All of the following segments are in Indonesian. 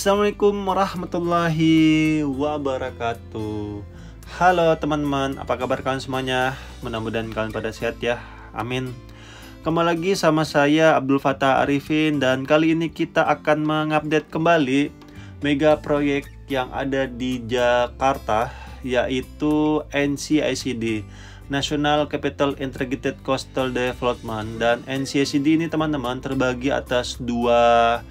Assalamualaikum warahmatullahi wabarakatuh. Halo teman-teman, apa kabar kalian semuanya? Mudah-mudahan kalian pada sehat ya, amin. Kembali lagi sama saya Abdul Fattah Arifin. Dan kali ini kita akan mengupdate kembali mega proyek yang ada di Jakarta, yaitu NCICD, National Capital Integrated Coastal Development. Dan NCICD ini teman-teman terbagi atas dua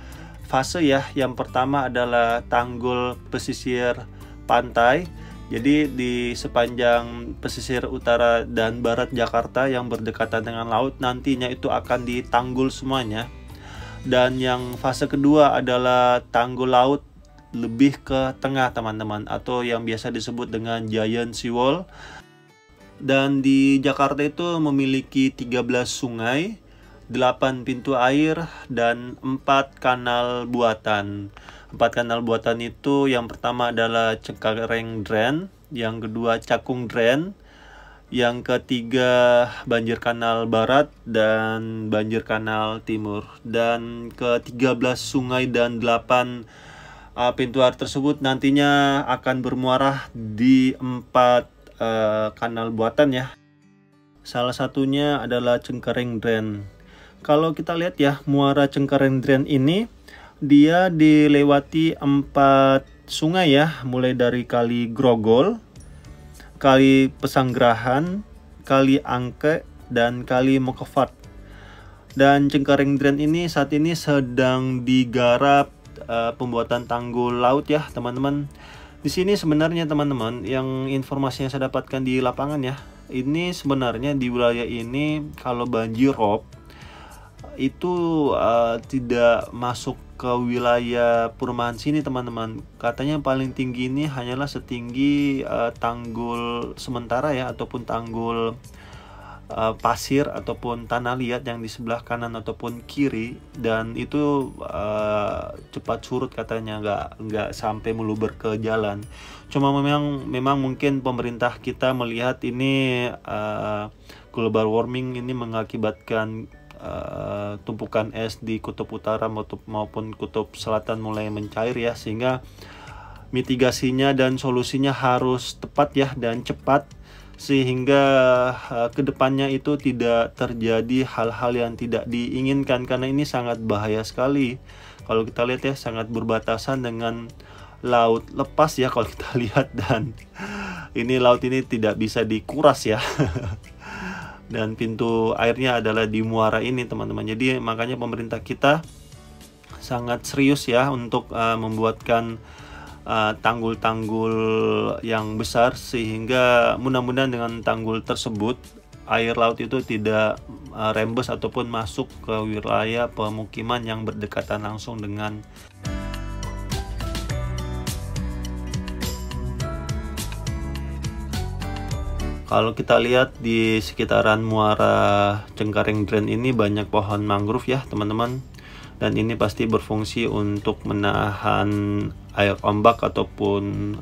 fase ya. Yang pertama adalah tanggul pesisir pantai. Jadi di sepanjang pesisir utara dan barat Jakarta yang berdekatan dengan laut nantinya itu akan ditanggul semuanya. Dan yang fase kedua adalah tanggul laut lebih ke tengah teman-teman, atau yang biasa disebut dengan giant seawall. Dan di Jakarta itu memiliki 13 sungai, 8 pintu air, dan 4 kanal buatan. 4 kanal buatan itu yang pertama adalah Cengkareng Drain, yang kedua Cakung Drain, yang ketiga Banjir Kanal Barat, dan Banjir Kanal Timur. Dan ke-13 sungai dan 8 pintu air tersebut nantinya akan bermuara di 4 kanal buatan ya. Salah satunya adalah Cengkareng Drain. Kalau kita lihat ya, muara Cengkareng Drain ini dia dilewati 4 sungai ya, mulai dari Kali Grogol, Kali Pesanggerahan, Kali Angke, dan Kali Mokofat. Dan Cengkareng Drain ini saat ini sedang digarap pembuatan tanggul laut ya teman-teman. Di sini sebenarnya teman-teman, yang informasi yang saya dapatkan di lapangan ya, ini sebenarnya di wilayah ini kalau banjir rob itu tidak masuk ke wilayah perumahan sini teman-teman. Katanya yang paling tinggi ini hanyalah setinggi tanggul sementara ya, ataupun tanggul pasir ataupun tanah liat yang di sebelah kanan ataupun kiri. Dan itu cepat surut katanya, nggak sampai meluber ke jalan. Cuma memang mungkin pemerintah kita melihat ini global warming ini mengakibatkan tumpukan es di kutub utara maupun kutub selatan mulai mencair ya, sehingga mitigasinya dan solusinya harus tepat ya dan cepat, sehingga kedepannya itu tidak terjadi hal-hal yang tidak diinginkan, karena ini sangat bahaya sekali. Kalau kita lihat ya, sangat berbatasan dengan laut lepas ya kalau kita lihat, dan ini laut ini tidak bisa dikuras ya. Dan pintu airnya adalah di muara ini teman-teman. Jadi makanya pemerintah kita sangat serius ya untuk membuatkan tanggul-tanggul yang besar, sehingga mudah-mudahan dengan tanggul tersebut air laut itu tidak rembes ataupun masuk ke wilayah pemukiman yang berdekatan langsung dengan. Kalau kita lihat di sekitaran muara Cengkareng Drain ini banyak pohon mangrove ya teman-teman. Dan ini pasti berfungsi untuk menahan air ombak ataupun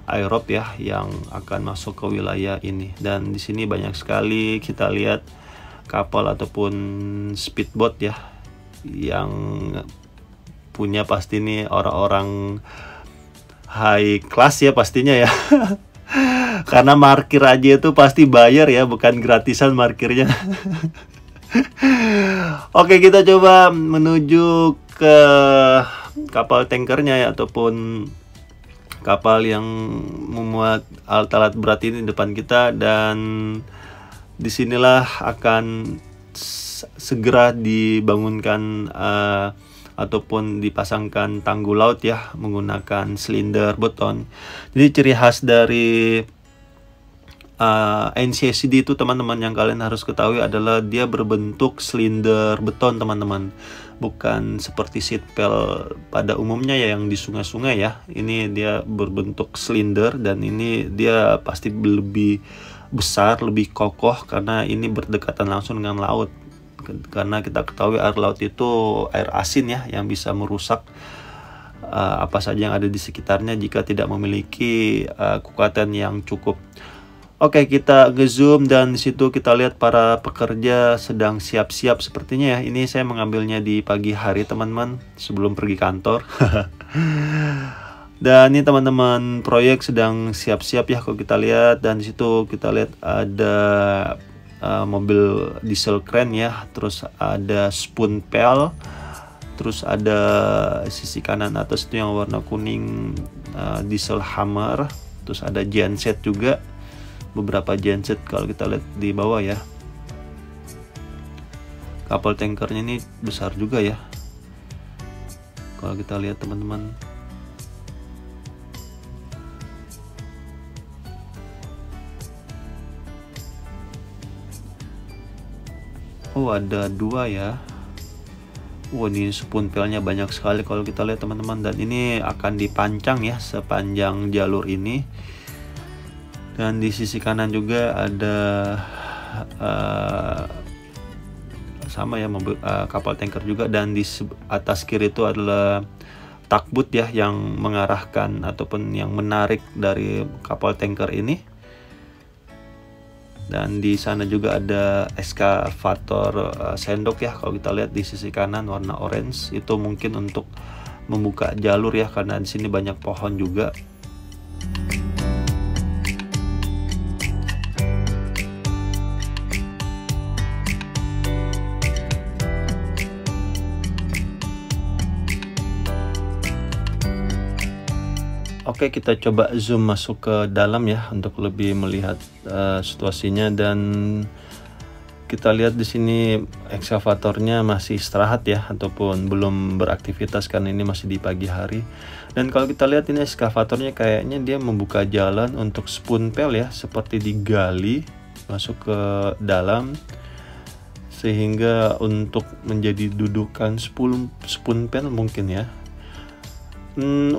air rob ya yang akan masuk ke wilayah ini. Dan di sini banyak sekali kita lihat kapal ataupun speedboat ya, yang punya pasti nih orang-orang high class ya pastinya ya. Karena parkir aja itu pasti bayar ya, bukan gratisan parkirnya. Oke, kita coba menuju ke kapal tankernya ya, ataupun kapal yang memuat alat-alat berat ini di depan kita. Dan disinilah akan segera dibangunkan ataupun dipasangkan tanggul laut ya menggunakan silinder beton. Jadi ciri khas dari NCICD itu teman-teman yang kalian harus ketahui adalah dia berbentuk silinder beton teman-teman, bukan seperti seat belt pada umumnya ya yang di sungai-sungai ya. Ini dia berbentuk silinder, dan ini dia pasti lebih besar, lebih kokoh karena ini berdekatan langsung dengan laut. Karena kita ketahui air laut itu air asin ya, yang bisa merusak apa saja yang ada di sekitarnya jika tidak memiliki kekuatan yang cukup. Oke, kita ngezoom dan di situ kita lihat para pekerja sedang siap-siap sepertinya ya. Ini saya mengambilnya di pagi hari teman-teman sebelum pergi kantor. Dan ini teman-teman proyek sedang siap-siap ya kalau kita lihat, dan di situ kita lihat ada mobil diesel crane ya, terus ada spoon pel, terus ada sisi kanan atas itu yang warna kuning diesel hammer, terus ada genset juga, beberapa genset kalau kita lihat di bawah ya. Kapal tankernya ini besar juga ya kalau kita lihat teman-teman. Oh, ada dua ya. Ini spoon pelnya banyak sekali kalau kita lihat teman-teman, dan ini akan dipancang ya sepanjang jalur ini. Dan di sisi kanan juga ada sama ya mobil kapal tanker juga, dan di atas kiri itu adalah tugboat ya yang mengarahkan ataupun yang menarik dari kapal tanker ini. Dan di sana juga ada eskavator sendok ya kalau kita lihat di sisi kanan warna orange, itu mungkin untuk membuka jalur ya karena di sini banyak pohon juga. Oke, kita coba zoom masuk ke dalam ya untuk lebih melihat situasinya, dan kita lihat di sini ekskavatornya masih istirahat ya ataupun belum beraktivitas karena ini masih di pagi hari. Dan kalau kita lihat ini ekskavatornya kayaknya dia membuka jalan untuk spoon pel ya, seperti digali masuk ke dalam sehingga untuk menjadi dudukan spoon pel mungkin ya.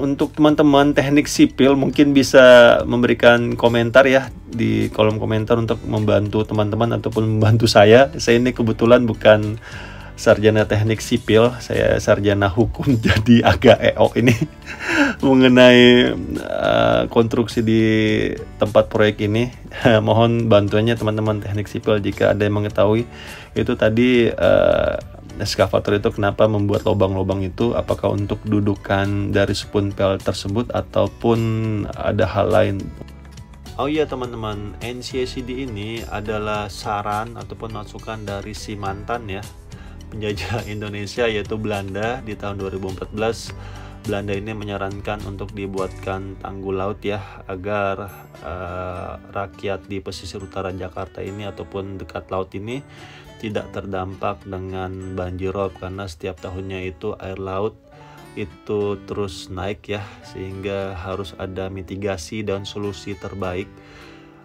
Untuk teman-teman teknik sipil mungkin bisa memberikan komentar ya di kolom komentar untuk membantu teman-teman ataupun membantu saya. Saya ini kebetulan bukan sarjana teknik sipil, saya sarjana hukum, jadi agak EO ini mengenai konstruksi di tempat proyek ini. Mohon bantuannya teman-teman teknik sipil jika ada yang mengetahui itu tadi eskavator itu kenapa membuat lubang-lubang itu, apakah untuk dudukan dari spoon pel tersebut ataupun ada hal lain. Oh iya teman-teman, NCACD ini adalah saran ataupun masukan dari si mantan ya penjajah Indonesia yaitu Belanda di tahun 2014. Belanda ini menyarankan untuk dibuatkan tanggul laut ya agar rakyat di pesisir utara Jakarta ini ataupun dekat laut ini tidak terdampak dengan banjir rob, karena setiap tahunnya itu air laut itu terus naik ya, sehingga harus ada mitigasi dan solusi terbaik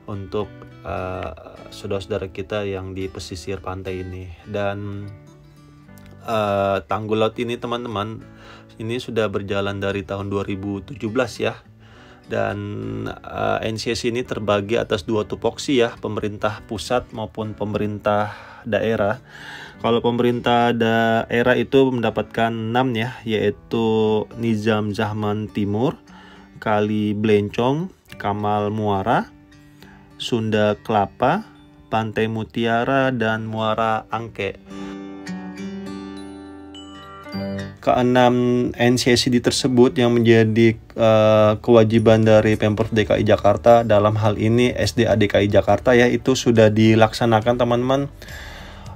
untuk saudara-saudara kita yang di pesisir pantai ini. Dan tanggul laut ini teman-teman ini sudah berjalan dari tahun 2017 ya. Dan NCAC ini terbagi atas dua tupoksi ya, pemerintah pusat maupun pemerintah daerah. Kalau pemerintah daerah itu mendapatkan 6 ya, yaitu Nizam Zaman Timur, Kali Blencong, Kamal Muara, Sunda Kelapa, Pantai Mutiara, dan Muara Angke. Keenam NCACD tersebut yang menjadi kewajiban dari Pemprov DKI Jakarta, dalam hal ini SDA DKI Jakarta ya, itu sudah dilaksanakan teman-teman,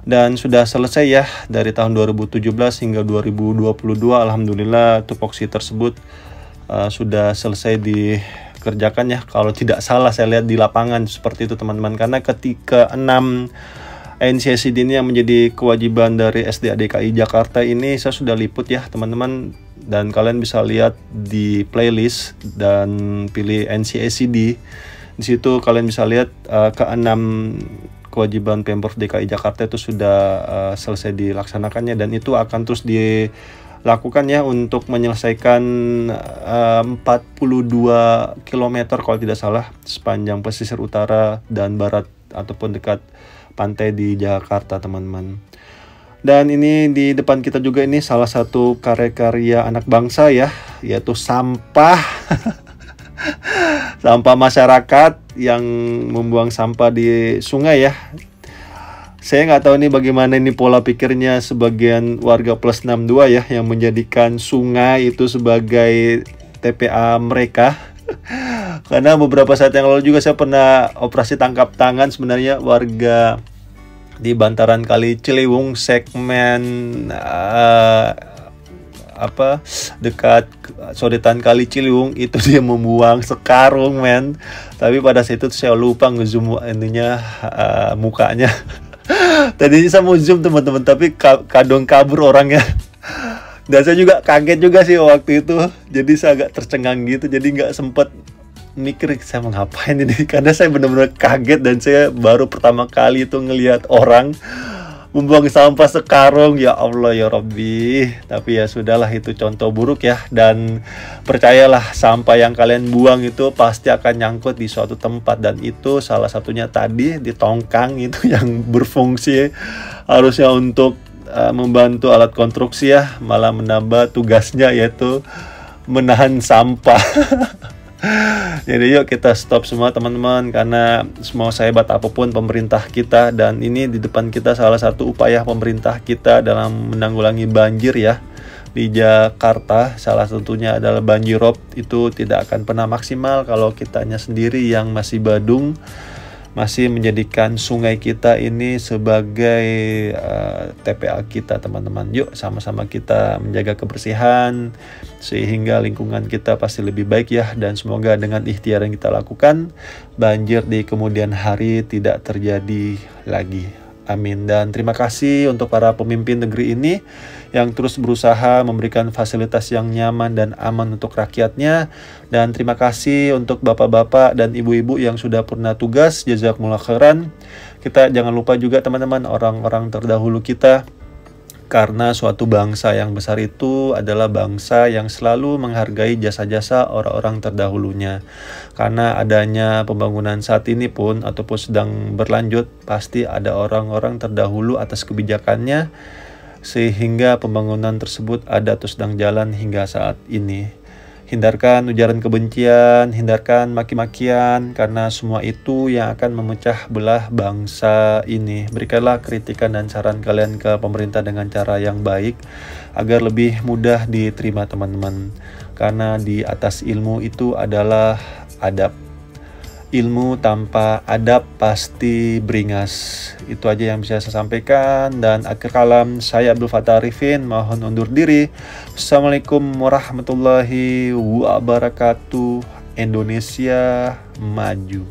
dan sudah selesai ya dari tahun 2017 hingga 2022. Alhamdulillah tupoksi tersebut sudah selesai dikerjakan ya, kalau tidak salah saya lihat di lapangan seperti itu teman-teman. Karena ketika 6 NCACD ini yang menjadi kewajiban dari SDA DKI Jakarta ini saya sudah liput ya teman-teman, dan kalian bisa lihat di playlist dan pilih NCACD. Di situ kalian bisa lihat ke-6 kewajiban Pemprov DKI Jakarta itu sudah selesai dilaksanakannya, dan itu akan terus dilakukan ya untuk menyelesaikan 42 km kalau tidak salah sepanjang pesisir utara dan barat ataupun dekat pantai di Jakarta teman-teman. Dan ini di depan kita juga ini salah satu karya-karya anak bangsa ya, yaitu sampah. sampah masyarakat yang membuang sampah di sungai ya. Saya nggak tahu nih bagaimana ini pola pikirnya sebagian warga plus 62 ya, yang menjadikan sungai itu sebagai TPA mereka. Karena beberapa saat yang lalu juga saya pernah operasi tangkap tangan sebenarnya warga di bantaran Kali Ciliwung segmen dekat sodetan Kali Ciliwung itu dia membuang sekarung men. Tapi pada saat itu saya lupa ngezoom ininya mukanya. Tadinya saya mau zoom teman-teman, tapi kadang kabur orangnya. Dan saya juga kaget juga sih waktu itu. Jadi saya agak tercengang gitu, jadi nggak sempet mikir saya mau ngapain ini. Karena saya benar-benar kaget dan saya baru pertama kali itu ngelihat orang membuang sampah sekarung. Ya Allah ya Rabbi. Tapi ya sudahlah, itu contoh buruk ya. Dan percayalah, sampah yang kalian buang itu pasti akan nyangkut di suatu tempat. Dan itu salah satunya tadi di tongkang itu yang berfungsi harusnya untuk membantu alat konstruksi ya, malah menambah tugasnya yaitu menahan sampah. Jadi yuk kita stop semua teman-teman, karena mau sehebat apapun pemerintah kita, dan ini di depan kita salah satu upaya pemerintah kita dalam menanggulangi banjir ya di Jakarta. Salah satunya adalah banjirop, itu tidak akan pernah maksimal kalau kitanya sendiri yang masih badung, masih menjadikan sungai kita ini sebagai TPA kita teman-teman. Yuk sama-sama kita menjaga kebersihan sehingga lingkungan kita pasti lebih baik ya. Dan semoga dengan ikhtiar yang kita lakukan, banjir di kemudian hari tidak terjadi lagi. Amin. Dan terima kasih untuk para pemimpin negeri ini yang terus berusaha memberikan fasilitas yang nyaman dan aman untuk rakyatnya. Dan terima kasih untuk bapak-bapak dan ibu-ibu yang sudah pernah tugas. Jazakumullah khairan. Kita jangan lupa juga teman-teman orang-orang terdahulu kita. Karena suatu bangsa yang besar itu adalah bangsa yang selalu menghargai jasa-jasa orang-orang terdahulunya. Karena adanya pembangunan saat ini pun ataupun sedang berlanjut, pasti ada orang-orang terdahulu atas kebijakannya, sehingga pembangunan tersebut ada atau sedang jalan hingga saat ini. Hindarkan ujaran kebencian, hindarkan maki-makian, karena semua itu yang akan memecah belah bangsa ini. Berikanlah kritikan dan saran kalian ke pemerintah dengan cara yang baik, agar lebih mudah diterima teman-teman. Karena di atas ilmu itu adalah adab. Ilmu tanpa adab pasti beringas. Itu aja yang bisa saya sampaikan. Dan akhir kalam, saya Abdul Fattah Arifin mohon undur diri. Assalamualaikum warahmatullahi wabarakatuh. Indonesia maju.